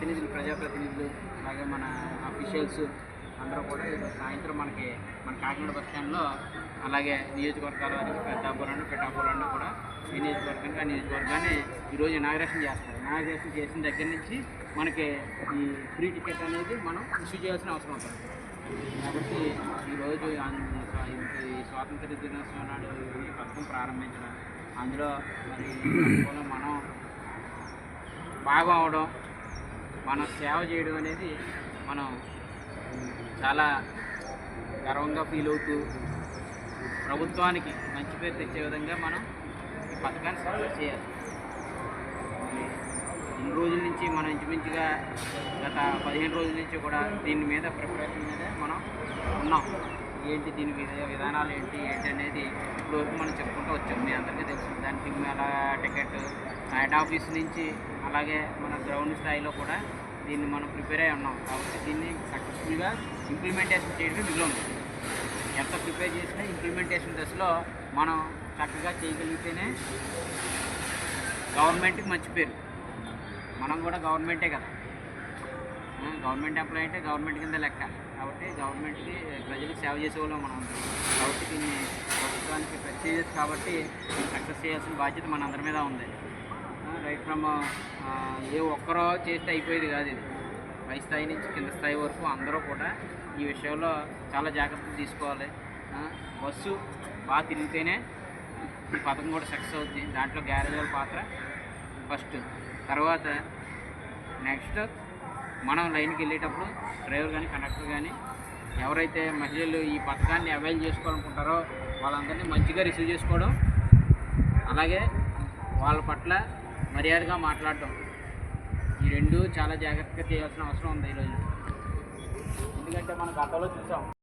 ప్రతినిధులు, ప్రజాప్రతినిధులు, అలాగే మన అఫీషియల్స్ అందరూ కూడా ఈరోజు సాయంత్రం మన కాకినాడ బస్ స్టాండ్లో, అలాగే నియోజకవర్గాల పిఠాపురంలో కూడా ఈ నియోజకవర్గాన్ని ఈరోజు ఇనాగ్రేషన్ చేస్తారు. ఇనాగ్రేషన్ చేసిన దగ్గర నుంచి మనకి ఈ ఫ్రీ టికెట్ అనేది మనం ఇష్యూ చేయాల్సిన అవసరం ఉంటుంది. కాబట్టి ఈరోజు ఈ స్వాతంత్ర దినోత్సవం నాడు ఈ పథకం ప్రారంభించడం, అందులో మరి మనం భాగం అవడం, మనం సేవ చేయడం అనేది మనం చాలా గర్వంగా ఫీల్ అవుతూ ప్రభుత్వానికి మంచి పేరు తెచ్చే విధంగా మనం ఈ పథకాన్ని సక్సెస్ చేయాలి. ఇన్ని రోజుల నుంచి మనం ఇంచుమించుగా గత 15 రోజుల నుంచి కూడా దీని మీద ప్రిపరేషన్ మీద మనం ఉన్నాం. ఏంటి దీని విధానాలు ఏంటి అనేది ఇప్పటివరకు మనం చెప్పుకుంటూ వచ్చాం. మీ అందరికీ తెలుసు. దానికి ఎలా టికెట్ హెడ్ ఆఫీస్ నుంచి అలాగే మన గ్రౌండ్ స్థాయిలో కూడా దీన్ని మనం ప్రిపేర్ అయి ఉన్నాం. కాబట్టి దీన్ని సక్సెస్ఫుల్గా ఇంప్లిమెంటేషన్ చేయడం మిగిలి ఉంది. ఎంత ప్రిపేర్ చేసినా ఇంప్లిమెంటేషన్ దశలో మనం చక్కగా చేయగలిగితేనే గవర్నమెంట్కి మంచి పేరు. మనం కూడా గవర్నమెంటే కదా, గవర్నమెంట్ ఎంప్లాయీ అంటే గవర్నమెంట్ కింద లెక్క. కాబట్టి గవర్నమెంట్కి ప్రజలకు సేవ చేసేవాళ్ళం మనం. కాబట్టి దీన్ని ప్రభుత్వానికి ప్రెస్టీజియస్ కాబట్టి సక్సెస్ చేయాల్సిన బాధ్యత మన అందరి మీద ఉంది. రైట్ ఫ్రమ్ ఏ ఒక్కరో చేస్తే అయిపోయేది కాదు. ఇది పై స్థాయి నుంచి కింద స్థాయి వరకు అందరూ కూడా ఈ విషయంలో చాలా జాగ్రత్తలు తీసుకోవాలి. బస్సు బాగా తిరిగితేనే ఈ పథకం కూడా సక్సెస్ అవుతుంది. దాంట్లో గ్యారేజ్ పాత్ర ఫస్ట్. తర్వాత నెక్స్ట్ మనం లైన్కి వెళ్ళేటప్పుడు డ్రైవర్ కానీ కండక్టర్ కానీ ఎవరైతే మహిళలు ఈ పథకాన్ని అవైల్ చేసుకోవాలనుకుంటారో వాళ్ళందరినీ మంచిగా రిసీవ్ చేసుకోవడం, అలాగే వాళ్ళ పట్ల మర్యాదగా మాట్లాడటం, ఈ రెండు చాలా జాగ్రత్తగా చేయాల్సిన అవసరం ఉంది ఈరోజు. ఎందుకంటే మనం గతంలో చూసాం.